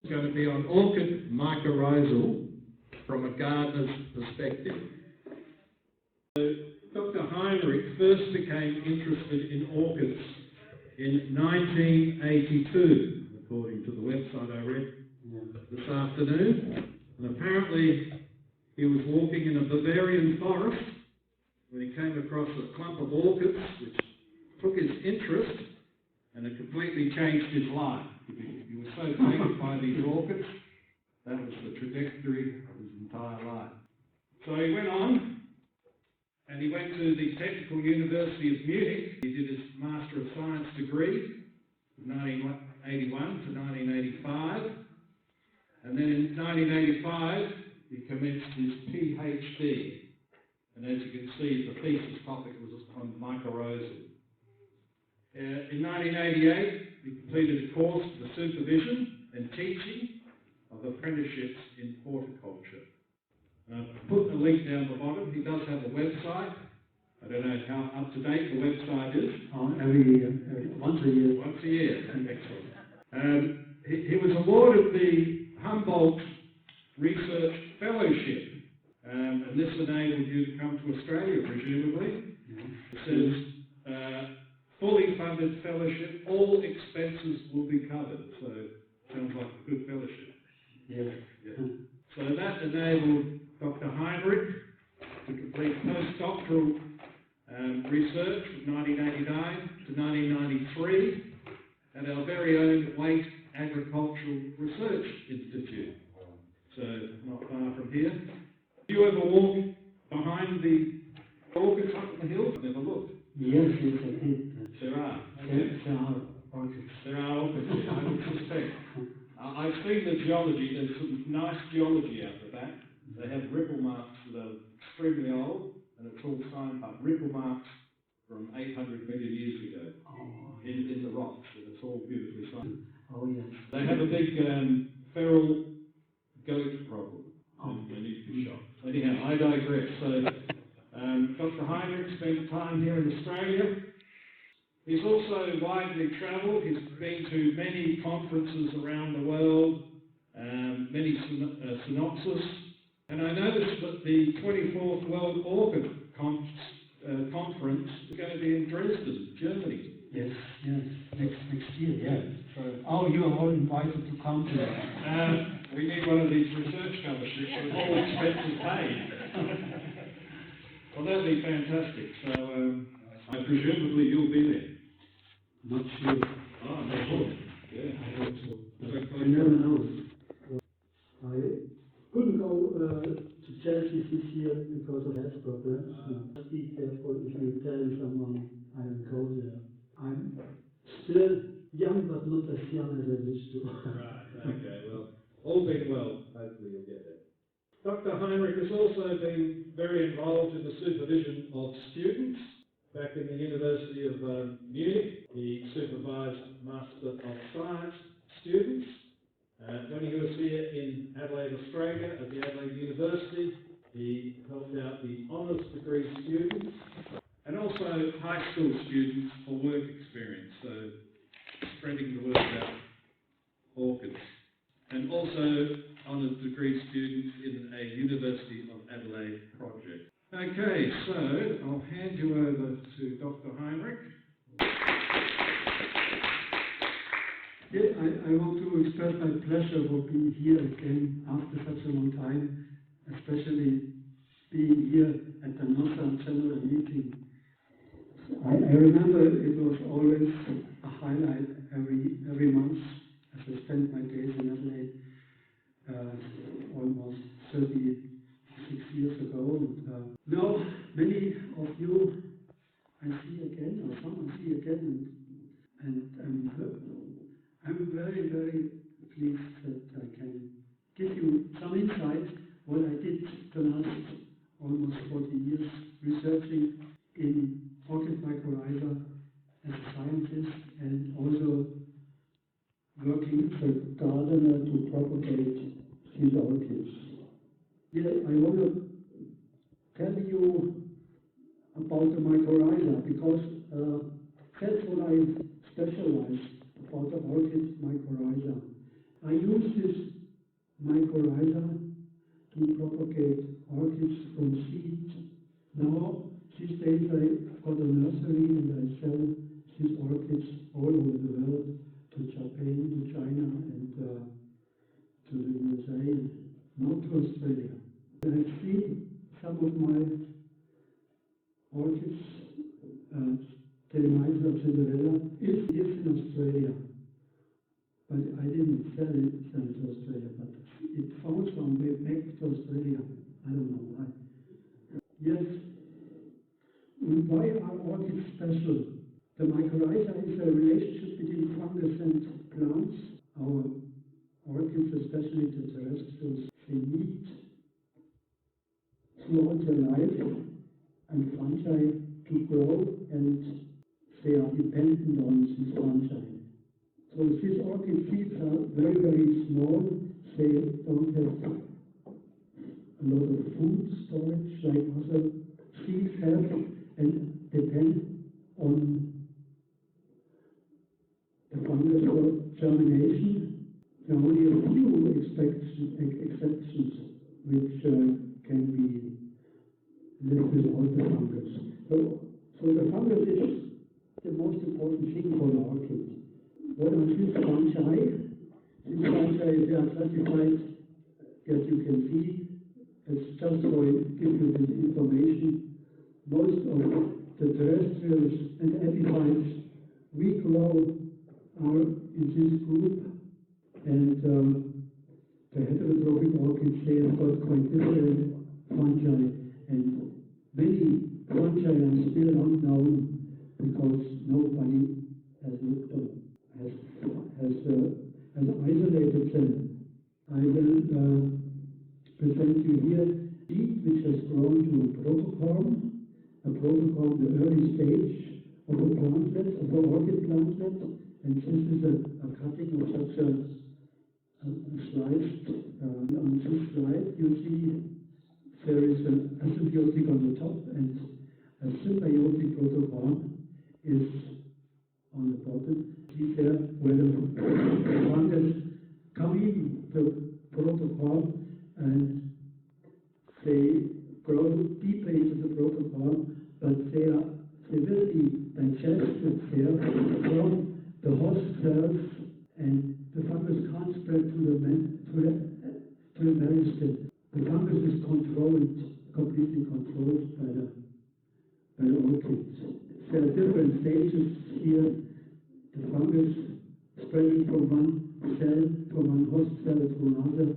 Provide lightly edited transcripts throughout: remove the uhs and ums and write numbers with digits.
It's going to be on Orchid Mycorrhizal from a gardener's perspective. So Dr. Heinrich first became interested in orchids in 1982, according to the website I read this afternoon. And apparently he was walking in a Bavarian forest when he came across a clump of orchids which took his interest, and it completely changed his life. He was so taken by these orchids, that was the trajectory of his entire life. So he went on, and he went to the Technical University of Munich. He did his Master of Science degree from 1981 to 1985. And then in 1985, he commenced his PhD. And as you can see, the thesis topic was on mycorrhizal. In 1988, he completed a course for the supervision and teaching of apprenticeships in horticulture. I've put a link down the bottom. He does have a website. I don't know how up to date the website is. Every year, once a year. Once a year, excellent. He was awarded the Humboldt Research Fellowship, and this enabled you to come to Australia, presumably. It says, fully funded fellowship, all expenses will be covered. So, sounds like a good fellowship. Yeah. So that enabled Dr. Heinrich to complete postdoctoral research from 1989 to 1993 at our very own Waite Agricultural Research Institute. So not far from here. Do you ever walk behind the orchids up in the hills? Never looked. Yes, I did. There are. There are orchids. There are orchids here, I would suspect. I've seen the geology. There's some nice geology out the back. They have ripple marks that are extremely old, and it's all signed up. Ripple marks from 800 million years ago in the rocks, and it's all beautifully signed. Oh, yes. They have a big feral goat problem. They need to be shot. Anyhow, I digress. So, Dr. Heinrich spent time here in Australia. He's also widely travelled. He's been to many conferences around the world, many synopsis. And I noticed that the 24th World Orchid Conference is going to be in Dresden, Germany. Yes, next year, yeah. So, you are all invited to come to that. We need one of these research scholarships with all expenses paid. Well, that'd be fantastic. So, presumably you'll be there. Not sure. Oh, no, sure. Yeah, I hope so. You never know. I couldn't go to Chelsea this year because of health problems. So be careful if you tell someone I will go there. I'm still young, but not as young as I wish to. Right, okay, well, all being well, hopefully you'll get there. Dr. Heinrich has also been very involved in the supervision of students. Back in the University of Munich, he supervised Master of Science students. When he was here in Adelaide, Australia, at the Adelaide University, he helped out the honours degree students and also high school students for work experience, so spreading the word about orchids. And also honours degree students in a University of Adelaide project. Okay, so I'll hand you over to Dr. Heinrich. Yeah, I want to express my pleasure for being here again after such a long time, especially being here at the Nossa general meeting. I remember it was always a highlight every month as I spent my days in Adelaide almost 36 years ago. And, now many of you I see again, or some I see again, and I'm very, very pleased that I can give you some insight what I did the last almost 40 years researching in Orchid Mycorrhizal as a scientist and also working as a gardener to propagate field orchids. Yeah, I want to tell you about the mycorrhiza because that's what I specialize about the orchid mycorrhiza. I use this mycorrhiza to propagate orchids from seed. Now, these days I've got a nursery and I sell these orchids all over the world, to Japan, to China, and to the USA, not to Australia. I've seen some of my orchids, Thelymitra is in Australia, but I didn't sell it to Australia, but it found some way back to Australia. I don't know why. Yes, and why are orchids special? The mycorrhiza is a relationship between fungus and plants. Our orchids, especially the terrestrials, they need throughout their life and fungi to grow, and they are dependent on these fungi. So these orchid seeds are very, very small. They don't have a lot of food storage like other seeds have, and depend on the fungus for germination. There are only a few exceptions which can be lived without the fungus. So the fungus is the most important thing for the orchid. What are these fungi? These fungi, they are classified, as you can see, it's just for give you this information. Most of the terrestrials and epiphytes we grow are in this group, and the heterotrophic orchids, they have got quite different fungi, and many fungi are still unknown because nobody has looked at, has isolated them. I will present you here seed which has grown to a protocorm, the early stage of a plantlet, of an orchid plantlet, and this is a cutting of such a sliced. On this slide you see there is an asymbiotic on the top, and a symbiotic protocorm is on the bottom. See there where the fungus come in the protocorm, and they grow deeper into the protocorm, but they will be digested there from the host cells, and the fungus can't spread to the meristem. The fungus is completely controlled by the orchids. There are different stages here. The fungus spreading from one host cell to another,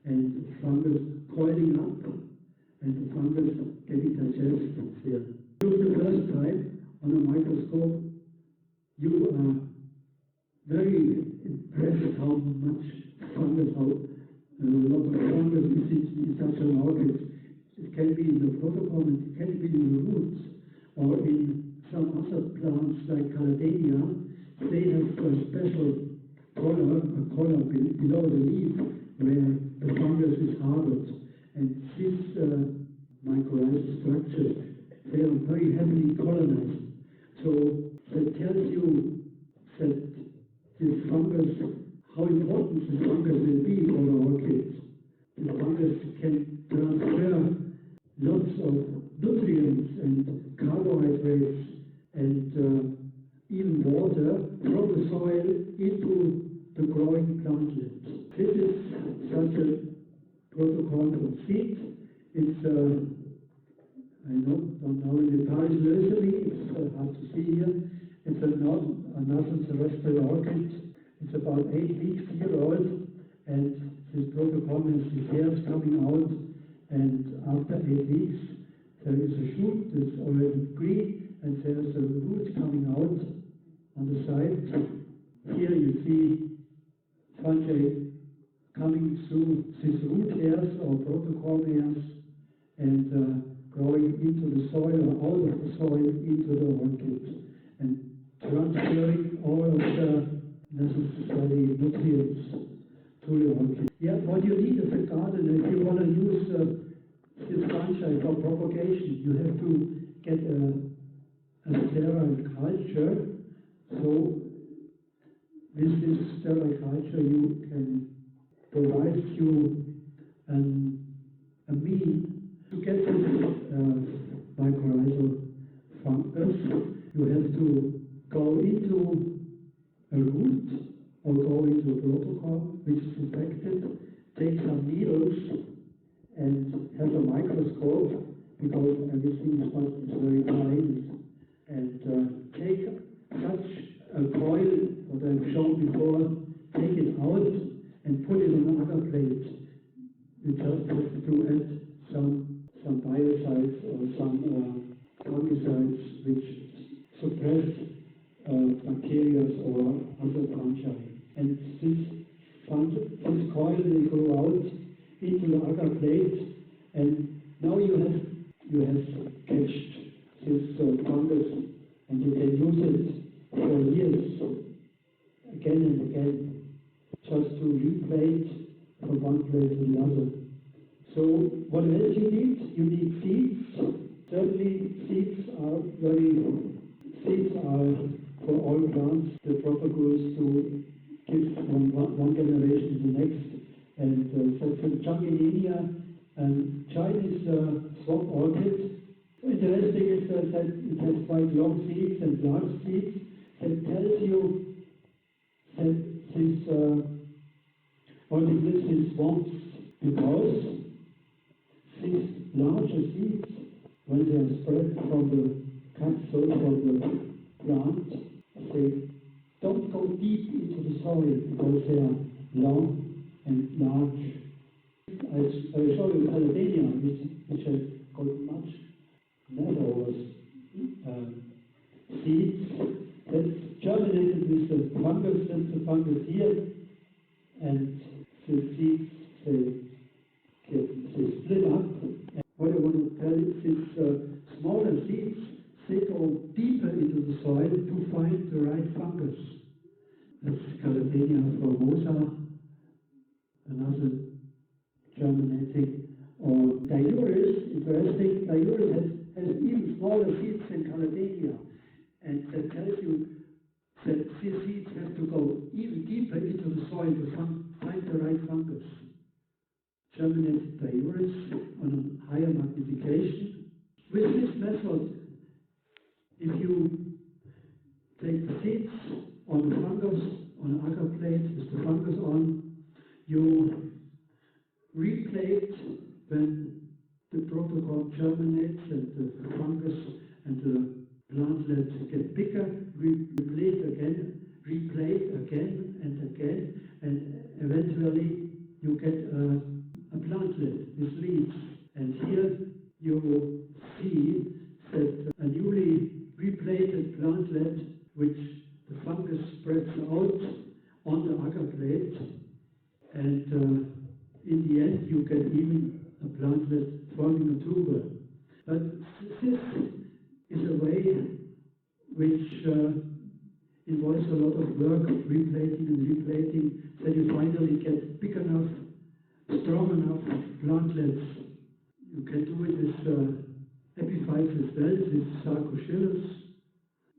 and the fungus coiling up, and the fungus getting digested here. For the first time on a microscope, you are very impressed how much fungus, how a lot of fungus is in such an orchid. It can be in the protocorm, it can be in the roots, or in some other plants like Caladinia. They have a special collar below the leaf where the fungus is harbored. And these mycorrhizal structures, they are very heavily colonized. So that tells you that this fungus, how important this fungus will be for the orchids. The fungus can transfer lots of nutrients and carbohydrates and even water from the soil into the growing plantlet. This is such a protocol from seed. It's I don't know in the Paris nursery, it's hard to see here. It's another terrestrial orchid. It's about 8 weeks year old, and this protocol has the hairs coming out, and after 8 weeks there is a shoot that's already green, and there's a root coming out on the side. Here you see fungi coming through these root hairs or protocol hairs and growing into the soil or out of the soil into the orchid and transferring all of the necessary nutrients to the orchid. Yeah, what you need as a gardener, if you want to use this fungi for propagation, you have to get a sterile culture. So with this sterile culture you can provide you a mean to get this mycorrhizal fungus. You have to go into a root or go into a protocol which is infected, take some needles and have a microscope, because everything is very tiny, and take such a coil, what I've shown before, take it out and put it on another plate. You just have to add some biocides or some fungicides which suppress bacteria or other fungi. And this coil will go out into the other plate, and now you have catched this fungus, and you can use it for years, again and again, just to replate from one plate to the other. So what else you need? You need seeds. Certainly seeds are for all plants the propagation to give from one generation to the next. And that's a Junginia and Chinese swamp orchid. Interesting is that it has quite long seeds and large seeds. That tells you that this orchid lives in swamps, because these larger seeds, when they are spread from the capsule from the plant, they don't go deep into the soil because they are long and large. I show you Caledonia, which has got much narrower seeds. That's germinated with the fungus, that's the fungus here, and the seeds, they split up. And what I want to tell is these smaller seeds, they go deeper into the soil to find the right fungus. That's Caledonia formosa, another germinating. Or Diuris, interesting, Diuris has even smaller seeds than Caledonia. And that tells you that these seeds have to go even deeper into the soil to find the right fungus. Germinated Diuris on a higher magnification. With this method, if you take the seeds on the fungus, on an agar plate with the fungus on, you replate when the protocol germinates and the fungus and the plantlet get bigger, replate again and again, and eventually you get a plantlet with leaves. And here you see that a newly replated plantlet, which the fungus spreads out on the agar plate, and in the end you get even a plantlet forming a tuber. But this is a way which involves a lot of work, replating and replating, that you finally get big enough, strong enough plantlets. You can do it with epiphytes as well, with sarcoschillus.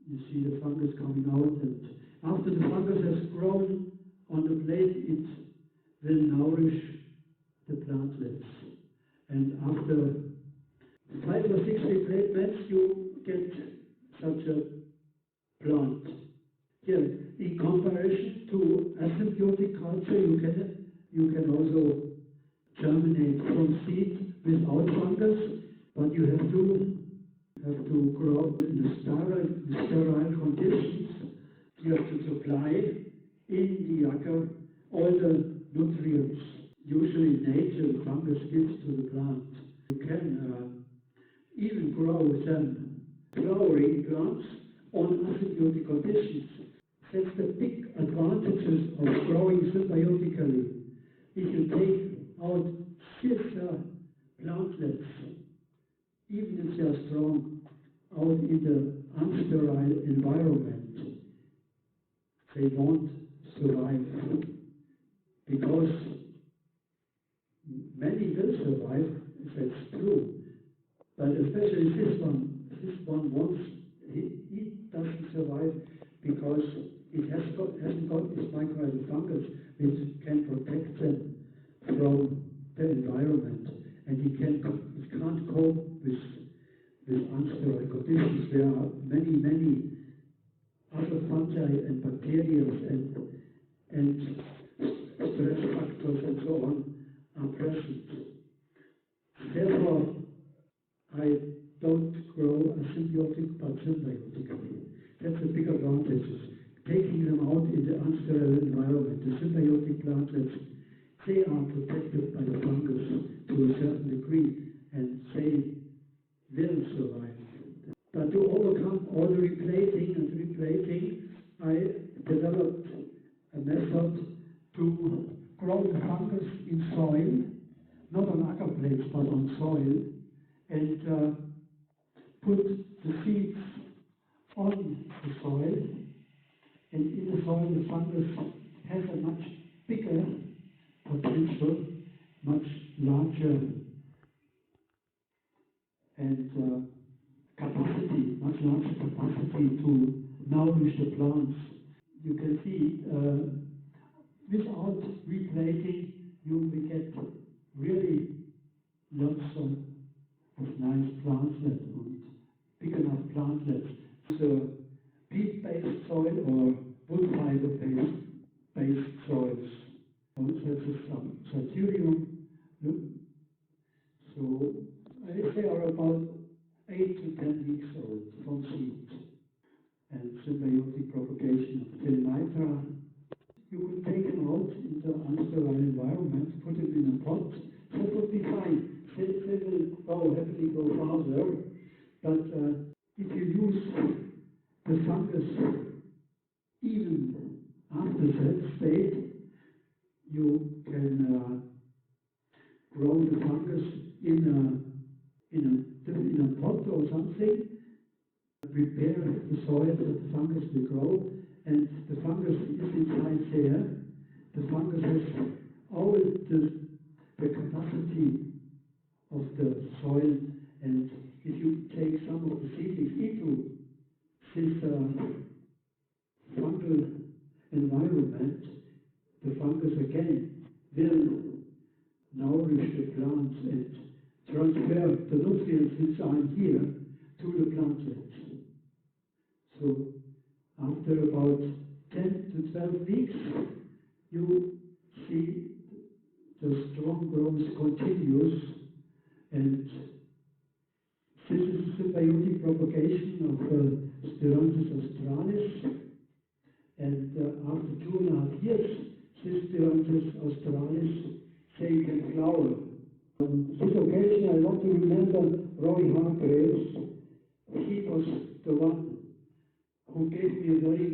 You see the fungus coming out, and after the fungus has grown on the plate, it will nourish the plantlets. And after 5 or 6 replacements, you get such a plant. Here, in comparison to asymbiotic culture, you can also germinate from seed without fungus, but you have to grow in the sterile conditions. You have to supply in the agar all the nutrients usually nature the fungus gives to the plant. You can even grow some flowering plants on asymbiotic conditions. That's the big advantages of growing symbiotically. If you take out sister plantlets, even if they are strong, out in the unsterile environment, they won't survive, because many will survive, if that's true, but especially this one he doesn't survive because it hasn't got this mycorrhizal fungus which can protect them from the environment, and it can't cope with unsterile conditions. There are many other fungi and bacteria and stress factors and so on are present. Therefore, I don't grow asymbiotic but symbiotically. That's a big advantage. Taking them out in the unsterile environment. The symbiotic plantlets, they are protected by the fungus to a certain degree, and they will survive. But to overcome all the replating, I developed a method to grow the fungus in soil, not on agar plates, but on soil, and put the seeds on the soil, and in the soil the fungus has a much bigger potential, much larger and much larger capacity to nourish the plants. You can see without replating you will get really lots of nice plantlets and big enough plantlets. So peat-based soil or wood fiber-based soils. Also has some Satyrium. So they are about 8 to 10 weeks old from seed. And symbiotic propagation of Thelymitra. You could take them out in the unsterile environment, put it in a pot. That would be fine. They will happily go farther. But if you use the fungus even after that state, you can grow the fungus in a pot or something, prepare the soil that the fungus will grow, and the fungus is inside there. The fungus has all the capacity of the soil, and if you take some of the seedlings into this fungal environment, the fungus again will nourish the plants and transfer the nutrients which are here to the plantlets. So after about 10 to 12 weeks, you see the strong growth continues, and this is symbiotic propagation of Styranthus australis, and after 2.5 years, this Styranthus australis, they can flower. On this occasion, I want to remember Roy Hargraves. He was the one who gave me a very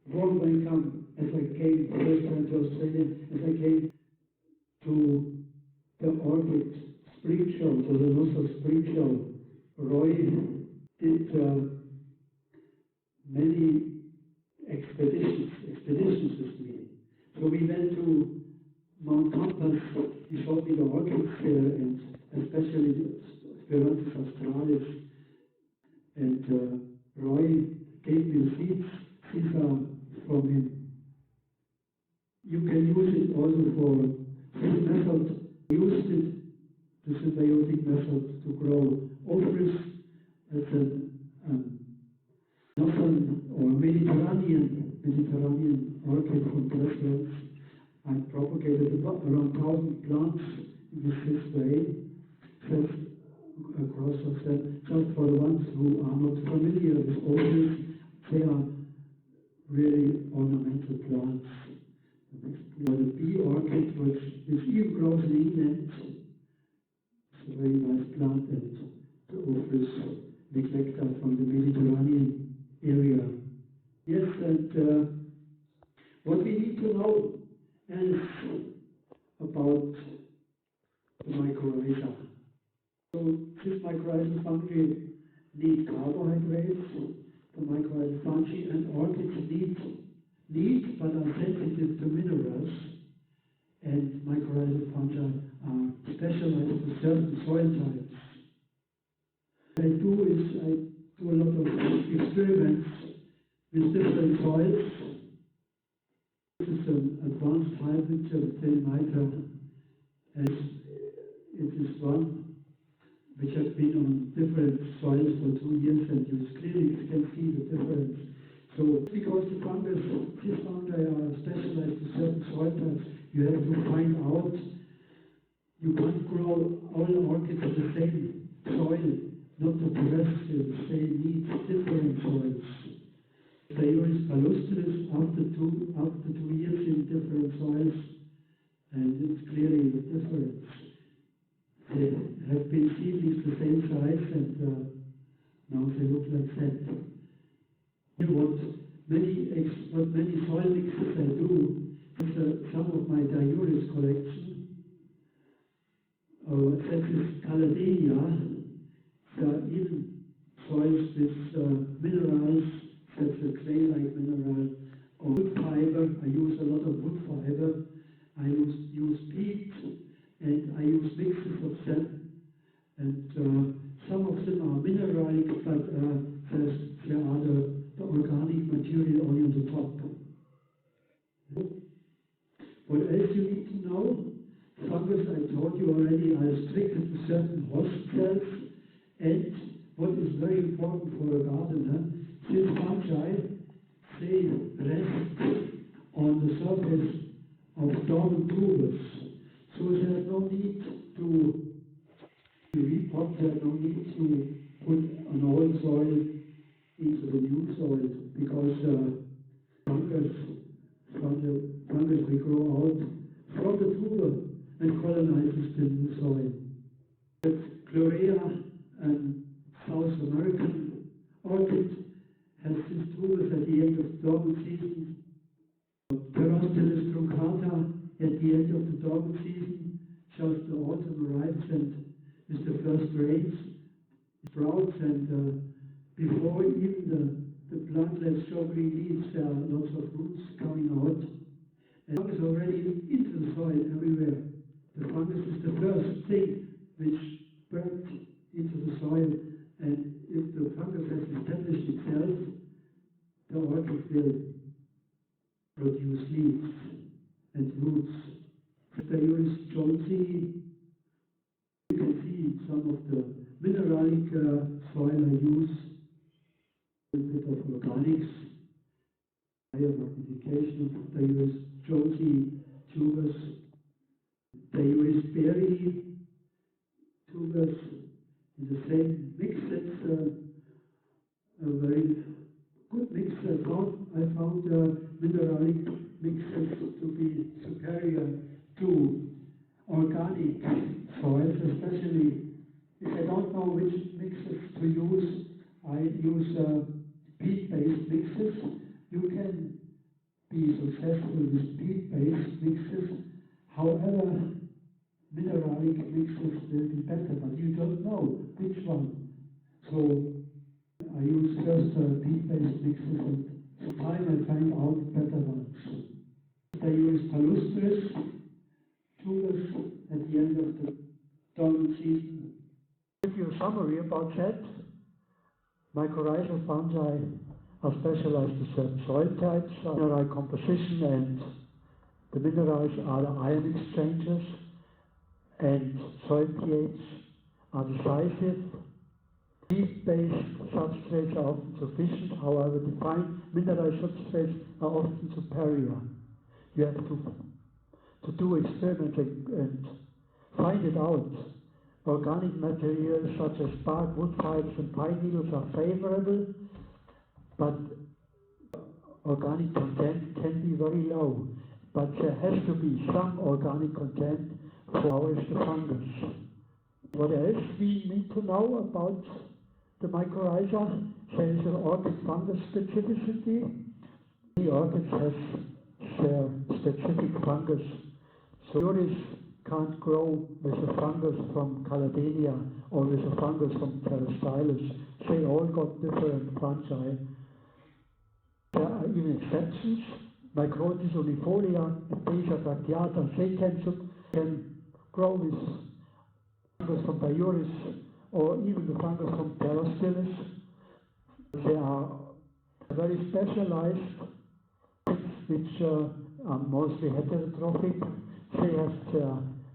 warm welcome as I came first time to Australia, as I came to the Orchid Spring Show, to the Nossa Spring Show. Roy did many expeditions with me. So we went to Mount Compass. He showed me the orchids there, and especially Styranthus australis. And Roy gave me the seeds. These are from him. You can use it also for this method. Used it, the symbiotic method, to grow orchids as a northern or Mediterranean orchid from terrestrials. I propagated about around 1,000 plants in this way, just across of them. Just for the ones who are not familiar with orchids, they are really ornamental plants. The bee orchid, which even grows in England, it's a very nice plant, and the orchis neglecta from the Mediterranean area. Yes, and what we need to know is about the mycorrhiza. So this mycorrhizal fungi need carbohydrates. The mycorrhizal fungi and orchids need but are sensitive to minerals. And mycorrhizal fungi are specialized to certain soil types. What I do is I do a lot of experiments with different soils, This is an advanced hybrid of Thelymitra, and it is one which has been on different soils for 2 years, and you clearly can see the difference. So, because the fungus, these fungi are specialized to certain soil types, you have to find out, you can't grow all orchids in the same soil, not the terrestrial, they need different soils. Orchid Mycorrhizal after 2 years in different soils, and it's clearly a difference. They have been seedlings the same size, and now they look like that. What many soil mixes I do is some of my diuris collection. That is Caladenia. Even soils with minerals, that's a clay-like mineral, or wood fiber. I use a lot of wood fiber. I use peat, and I use mixes of them. And some of them are mineralic, but there are the organic material only on the top. What else you need to know? Fungus, I told you already, are restricted to certain host cells. And what is very important for a gardener, these fungi, they rest on the surface of dormant tubers. So there's no need to repot, there's no need to put an old soil into the new soil, because fungus will grow out from the tuber and colonizes the new soil. But Chlorea, and South American orchid, has these tubers at the end of dormant season. Terrestrial truncata at the end of the dormant season, just the autumn arrives and with the first rains, it sprouts, and before even the plantlets show green leaves, there are lots of roots coming out. And fungus is already into the soil everywhere. The fungus is the first thing which spreads into the soil, and if the fungus has established itself, the orchid will produce leaves and roots. Symbiotically, you can see some of the mineralic soil I use, a bit of organics, higher magnification of Symbiotically tubers, Symbiotically tubers in the same mix. That's a very good mix. I found mineralic mixes to be superior to organic soils, especially if I don't know which mixes to use. I use peat-based mixes. You can be successful with peat-based mixes. However, mineralic mixes will be better, but you don't know which one. So I use first peat-based mixes, and with time I find out better ones. I use palustris, tubers at the end of the dormant season. To give you a summary about that, mycorrhizal fungi are specialized to certain soil types, mineral composition, and the minerals are the ion exchanges, and soil pH are decisive. Peat-based substrates are often sufficient, however, defined mineral substrates are often superior. You have to do experiments and find it out. Organic materials such as bark, wood fibers, and pine needles are favorable, but organic content can be very low. But there has to be some organic content for the fungus. What else we need to know about the mycorrhiza? There is an orchid fungus specificity. The orchids have their specific fungus. So yours can't grow with a fungus from Caladenia or with a fungus from terrestrialis. They all got different fungi. There are even exceptions. Mycorrhizal unifolia, Acacia bracteata, they can grow with fungus from Diuris or even the fungus from terrestrialis. They are very specialized which are mostly heterotrophic. They have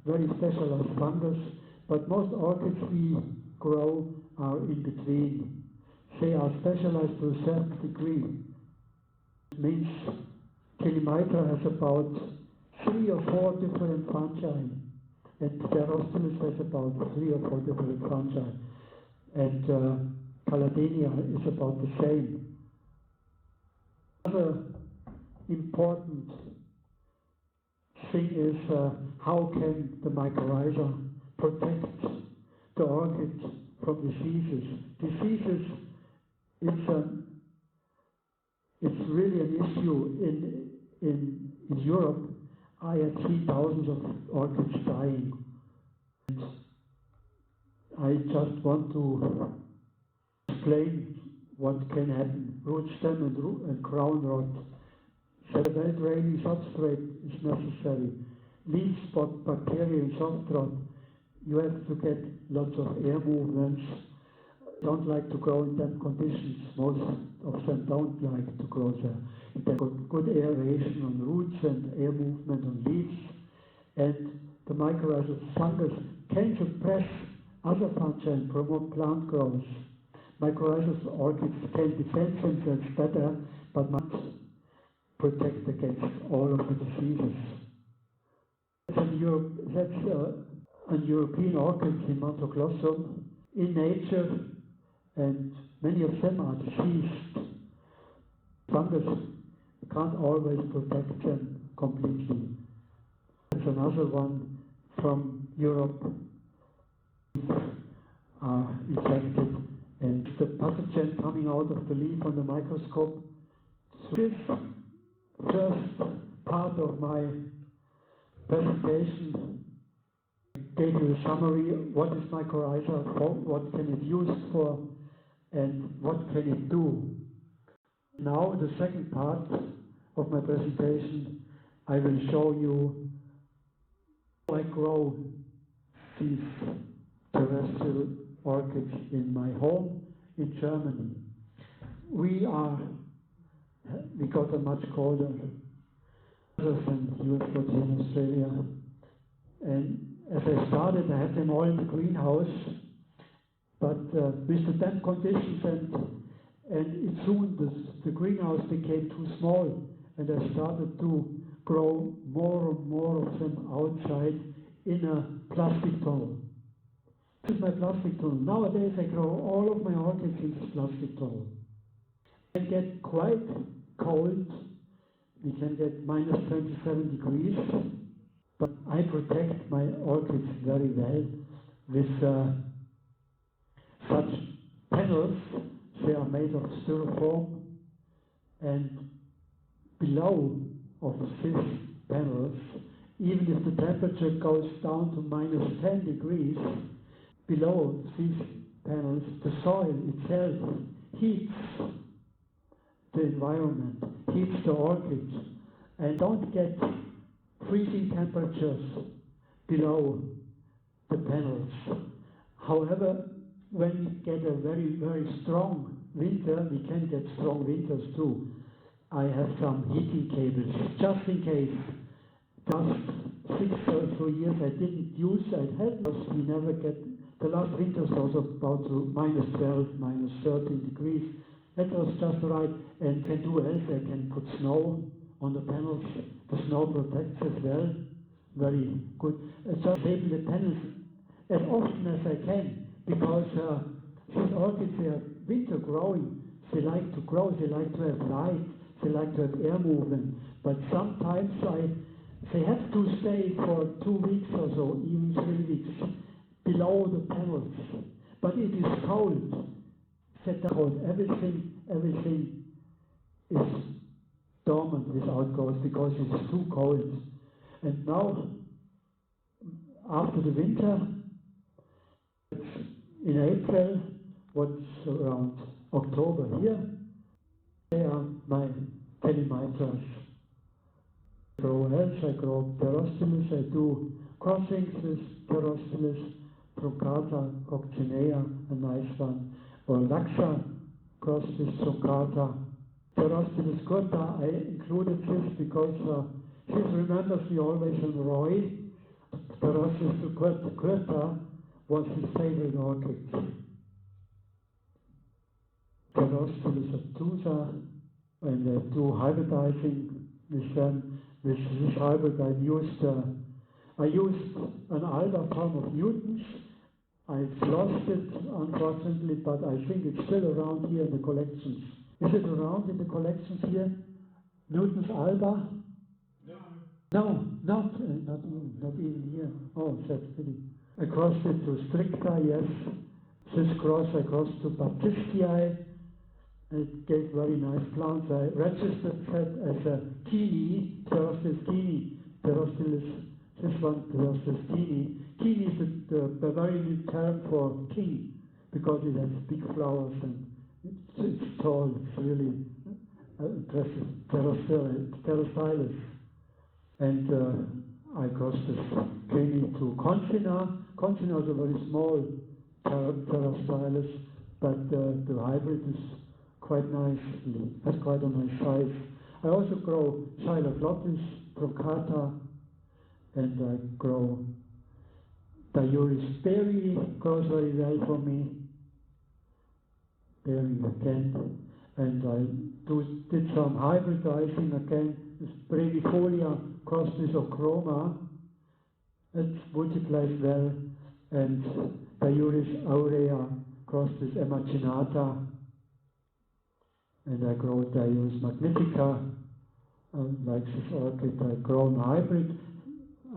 very specialized fungus, but most orchids we grow are in between. They are specialized to a certain degree. It means Thelymitra has about 3 or 4 different fungi, and terrestrial has about 3 or 4 different fungi, and Caladenia is about the same. Another important thing is how can the mycorrhiza protect the orchid from diseases. Diseases, it's really an issue in Europe. I had seen thousands of orchids dying. And I just want to explain what can happen. Root stem and crown rot. So a well-draining substrate is necessary. Leaf spot bacteria and soft rot. You have to get lots of air movements. Don't like to grow in damp conditions. Most of them don't like to grow there. They've got good aeration on roots and air movement on leaves. And the mycorrhizal fungus can suppress other fungi and promote plant growth. Mycorrhizal orchids can defend themselves better, but not protect against all of the diseases. That's an European orchid, Hematoglossum, in nature, and many of them are diseased. Fungus can't always protect them completely. There's another one from Europe are infected, and the pathogen coming out of the leaf on the microscope. So this first part of my presentation gave you a summary. What is mycorrhiza for? What can it use for? And what can it do? Now, the second part of my presentation, I will show you how I grow these terrestrial orchids in my home in Germany. We got a much colder weather than you have got here in Australia. And as I started, I had them all in the greenhouse, but with the damp conditions and soon the greenhouse became too small, and I started to grow more and more of them outside in a plastic tunnel. This is my plastic tunnel. Nowadays I grow all of my orchids in this plastic tunnel. I get quite cold. We can get minus 27 degrees, but I protect my orchids very well with such panels. They are made of styrofoam, and below of these panels, even if the temperature goes down to minus 10 degrees, below these panels, the soil itself heats the environment, heats the orchids, and don't get freezing temperatures below the panels. However, when we get a very, very strong winter, we can get strong winters too. I have some heating cables, just in case. Last 6 or so years I didn't use, I had those, we never get, the last winter was about to minus 12, minus 13 degrees. That was just right, and can do else. I can put snow on the panels. The snow protects as well, very good. Just label the panels as often as I can, because these orchids, they are winter growing. They like to grow, they like to have light, they like to have air movement. But sometimes they have to stay for 2 weeks or so, even 3 weeks, below the panels. But it is cold. Everything is dormant without growth because it's too cold. And now, after the winter, in April, what's around October here, they are my Thelymitra. I grow else, I grow terrestrials, I do crossings with terrestrials, Truncata coccinea, a nice one, or Laxa crossed with Truncata. Terrestrials curta, I included this because She remembers me always on Roy. Terrestrial Quetta was his favorite orchid. Terrestrial obtusa, and I do hybridizing with them. With this hybrid I used an alba form of Newton's. I've lost it, unfortunately, but I think it's still around here in the collections. Is it around in the collections here? Newton's alba? No, not even here. Oh, that's pity. I crossed it to stricta, yes. This cross I crossed to Baptistii. It gave very nice plants. I registered that as a Kini, Terrestrial Kini. Terrestrial, this one, Terrestrial Kini. Kini is the Bavarian term for king, because it has big flowers and it's tall, it's really impressive. Terrestrialis. And I crossed this Kini to Concina. Concina is a very small Terrestrialis, but the hybrid is quite nice, has quite a nice size. I also grow Xyloplotis, Procata, and I grow Diuris berry, grows very well for me. Berry again. And I did some hybridizing again. This Brevifolia crossed with Ochroma. It multiplies well. And Diuris aurea crossed with Emacinata. And I grow Diuris magnifica, like this orchid. I grow a hybrid,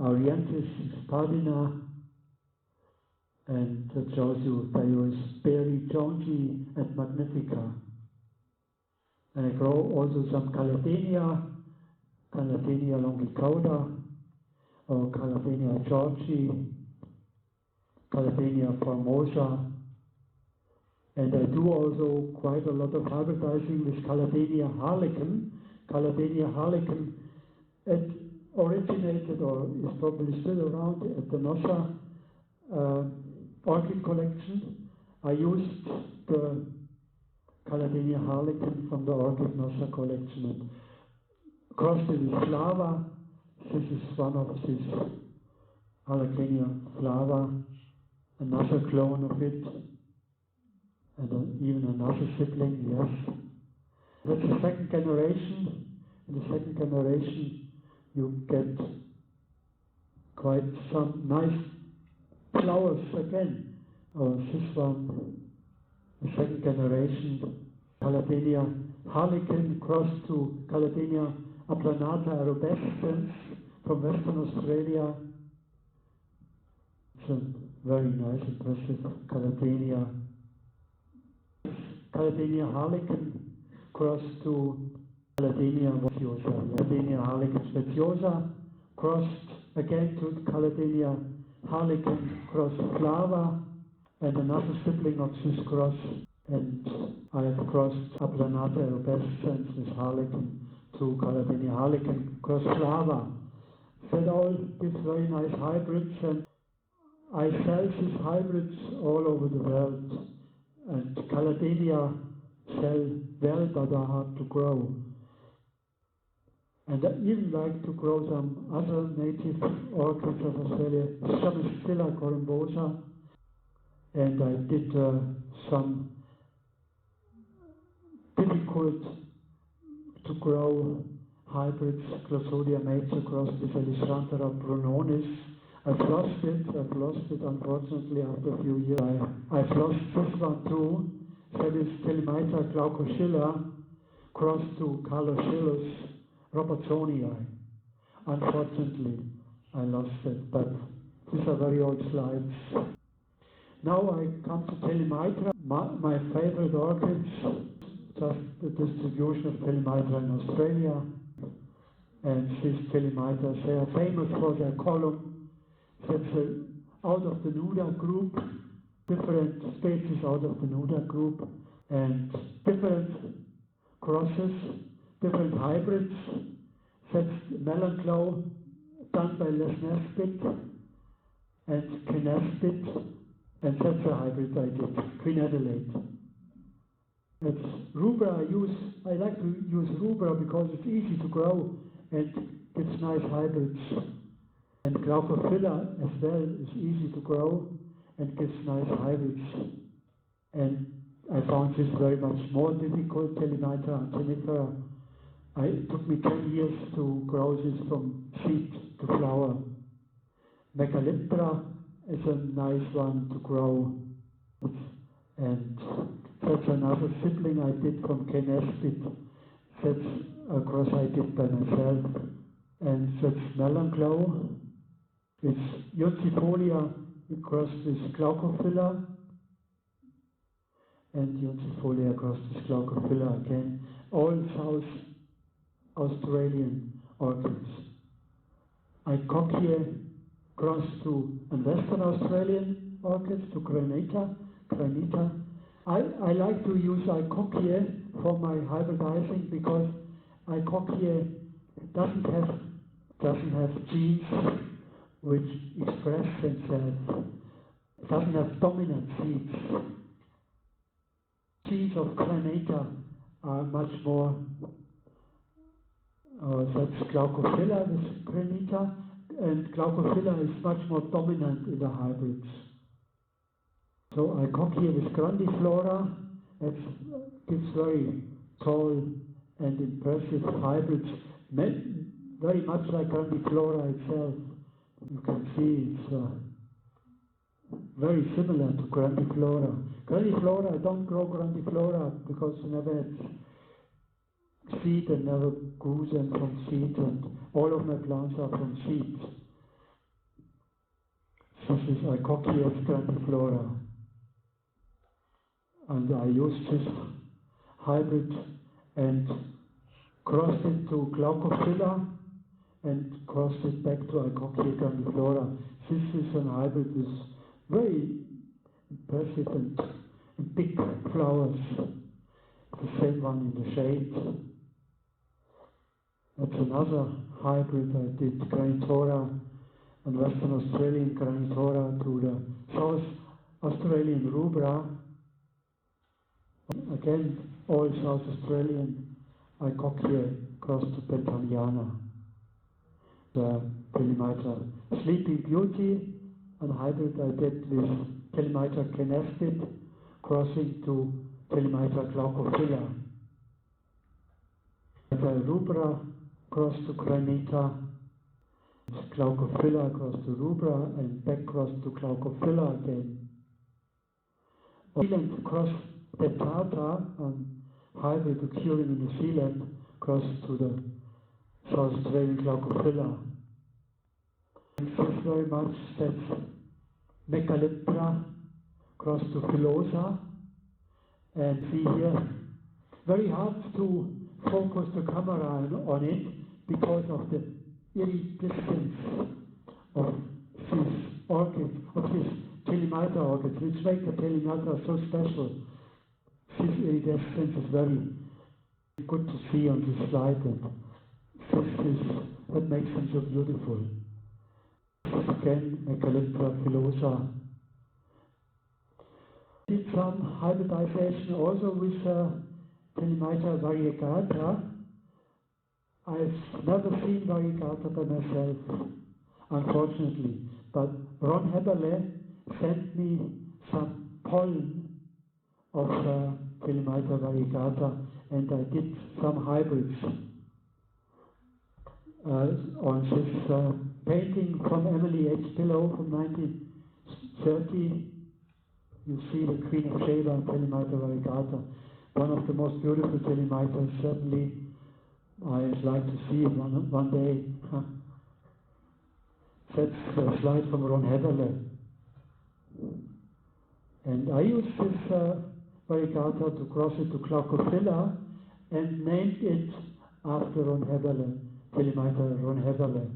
Orientis spadina, and it shows you Diuris berry, Jonesy, and magnifica. And I grow also some Calladenia longicoda, or Calladenia georgii, Calladenia formosa. And I do also quite a lot of hybridizing with Calladenia harlequin. Calladenia harlequin, it originated, or is probably still around, at the Nossa orchid collection. I used the Calladenia harlequin from the Orchid Nossa collection and crossed it with flava. This is one of these Harlequina flava, another clone of it. And even another sibling, yes. That's the second generation. In the second generation, you get quite some nice flowers again. Or this one, the second generation, Calladenia harlequin crossed to Calladenia aplanata arabescens from Western Australia. It's a very nice, impressive Calladenia. Calladenia harlequin crossed to Calladenia speciosa. Calladenia harlequin speciosa crossed again to Calladenia harlequin cross flava, and another sibling of this cross. And I have crossed aplanata arabescens with harlequin to Calladenia harlequin cross flava. That all gives very nice hybrids, and I sell these hybrids all over the world. And Calladenia sell well, but are hard to grow. And I even like to grow some other native orchids of Australia, Chamistilla corymbosa. And I did some difficult to grow hybrids, Clausodia major crossed with Alexandra brunonis. I've lost it unfortunately after a few years. I've lost this one too. That is Thelymitra glaucoschilla crossed to Carloschillus robertsonii. Unfortunately, I lost it, but these are very old slides. Now I come to Thelymitra, my favorite orchids, just the distribution of Thelymitra in Australia. And these Thelymitra, they are famous for their column. That's out of the Nuda group, different species out of the Nuda group, and different crosses, different hybrids. That's Melanchlow, done by Les Nesbitt, and Kinesbit, and that's a hybrid I did, Queen Adelaide. It's rubra I like to use rubra because it's easy to grow, and gives nice hybrids. And Glaucophylla as well is easy to grow and gives nice hybrids. And I found this very much more difficult, Thelymitra and Thelymitra. It took me 10 years to grow this from seed to flower. Megalittra is a nice one to grow. And that's another sibling I did from Kenespit. That's a cross I did by myself. And that's Melanchoe. It's Juncifolia crossed with Glaucophylla. And Juncifolia crossed with Glaucophylla again. All South Australian orchids. Icochia crossed to Western Australian orchids, to Granita. I like to use Icochia for my hybridizing because Icochia doesn't have genes which express themselves. It doesn't have dominant seeds. Seeds of Granita are much more. That's Glaucophylla with Granita, and Glaucophylla is much more dominant in the hybrids. So Icochia with grandiflora, that gives very tall and impressive hybrids, very much like grandiflora itself. You can see it's very similar to grandiflora. Grandiflora, I don't grow grandiflora because I never had seed and never grew them from seed, and all of my plants are from seeds. This is Icochia grandiflora. And I used this hybrid and crossed it to Glaucophylla and crossed it back to Icochia grandiflora. This is a hybrid with very impressive and big flowers. The same one in the shade. That's another hybrid I did, Granitora and Western Australian Granitora to the South Australian Rubra. Again, all South Australian Icochia crossed to Betaniana. The Thelymitra Sleeping Beauty, and hybrid I did with Thelymitra Kenespit crossing to Thelymitra Glaucophylla. The Rubra crossed to Granita, Glaucophylla crossed to Rubra, and back crossed to Glaucophylla again. New Zealand crossed Petata, and hybrid occurring in New Zealand crossed to the South Australian Glaucophylla. This is very much that's Megalittra crossed to Filosa, and see here, very hard to focus the camera on it because of the iridescence of this orchid, of this Thelymitra orchid, which makes the Thelymitra so special. This iridescence is very good to see on this slide, and this is what makes them so beautiful. This is again Megalittra filosa. Did some hybridization also with Thelymitra variegata. I've never seen variegata by myself, unfortunately, but Ron Heberle sent me some pollen of Thelymitra variegata, and I did some hybrids on this painting from Emily H. Pillow from 1930. You see the Queen of Sheba and Thelymitra variegata, one of the most beautiful Thelymitra, certainly. I'd like to see it one day. That's a slide from Ron Heberle. And I used this variegata to cross it to Glaucophylla and named it after Ron Heberle, Thelymitra Ron Heberle.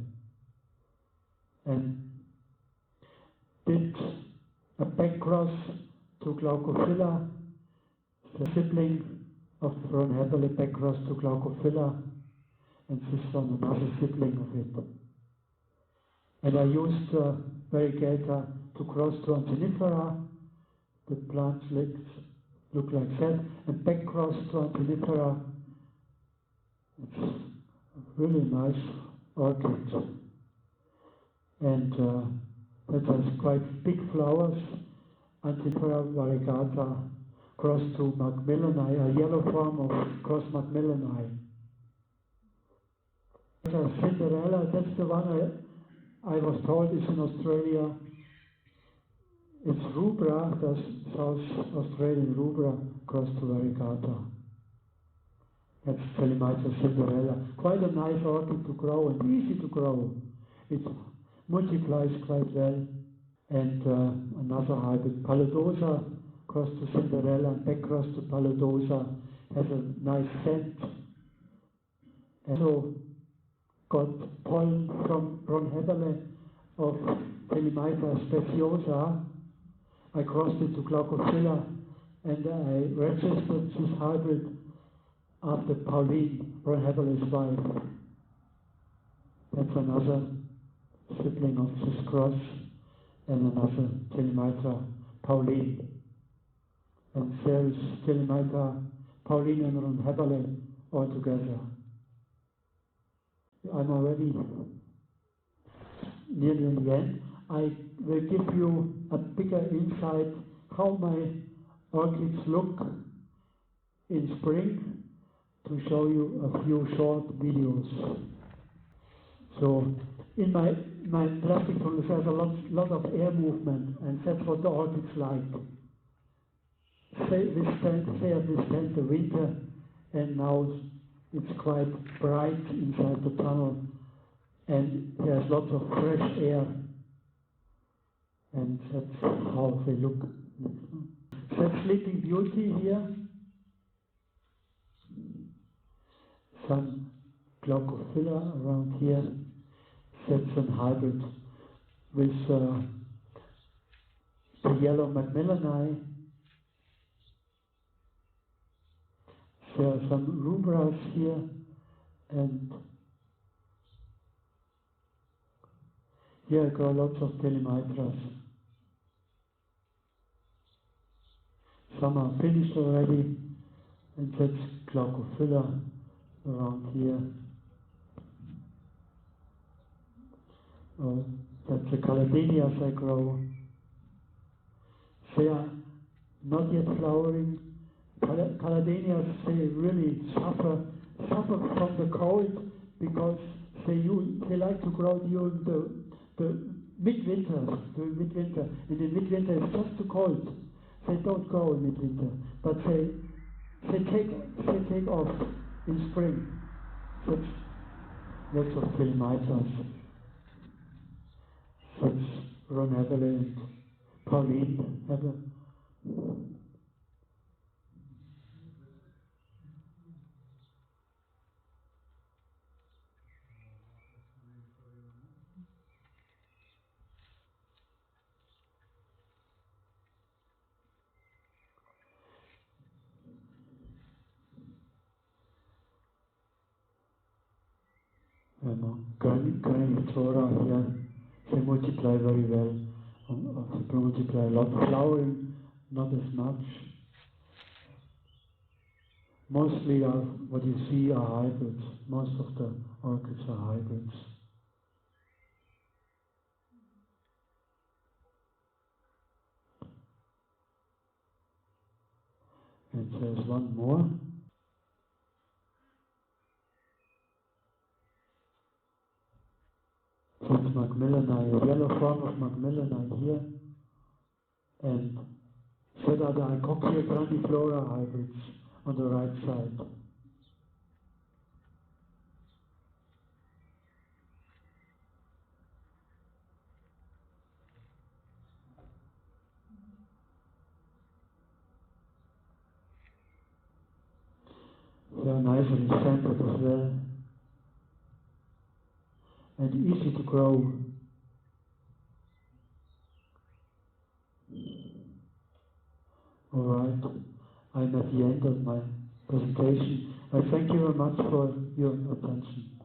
And did a back cross to Glaucophylla, the sibling of Ron Heberle, back cross to Glaucophylla, and this one another sibling of it. And I used variegata to cross to Antinifera. The plant look like that, and back cross to Antinifera. It's really nice orchid. And that has quite big flowers, Antiphora variegata, cross to Macmillani, a yellow form of cross Macmillani. Cinderella, that's the one I was told is in Australia. It's rubra, the South Australian rubra, cross to variegata. That's Thelymitra Cinderella. Quite a nice orchid to grow and easy to grow. It multiplies quite well. And another hybrid, Paludosa, cross to Cinderella and back cross to Paludosa, has a nice scent. And so got pollen from Heberle of Thelymitra speciosa. I crossed it to Glaucophila and I registered this hybrid after Pauline, Ron Heberle's wife. That's another sibling of this cross and another Thelymitra Pauline. And there is Thelymitra Pauline and Ron Heberle all together. I'm already nearly in the end. I will give you a bigger insight how my orchids look in spring to show you a few short videos. So in my plastic tunnels there's a lot of air movement, and that's what the orchids like. They withstand the winter, and now it's quite bright inside the tunnel, and there's lots of fresh air, and that's how they look. That's Sleeping Beauty here. Some Glaucophila around here. That's a hybrid with the yellow Macmillani. There are some rubras here, and here I grow lots of Thelymytras. Some are finished already, and that's Glaucophila around here. That's the Caladidias I grow. They are not yet flowering. Caladidias, they really suffer from the cold because they like to grow during the midwinter. And in midwinter it's just too cold. They don't grow in midwinter, but they take off in spring. That's lots of Thelymytras. That's Ron Heberle and Pauline Heberle. Graniflora here, they multiply very well. They multiply a lot. Flowering, not as much. Mostly what you see are hybrids. Most of the orchids are hybrids. And there's one more. That's Macmillani, a yellow form of Macmillani here. And that are the Icoxia grandiflora hybrids on the right side. They are nicely centered as well, and easy to grow. Alright, I'm at the end of my presentation. I thank you very much for your attention.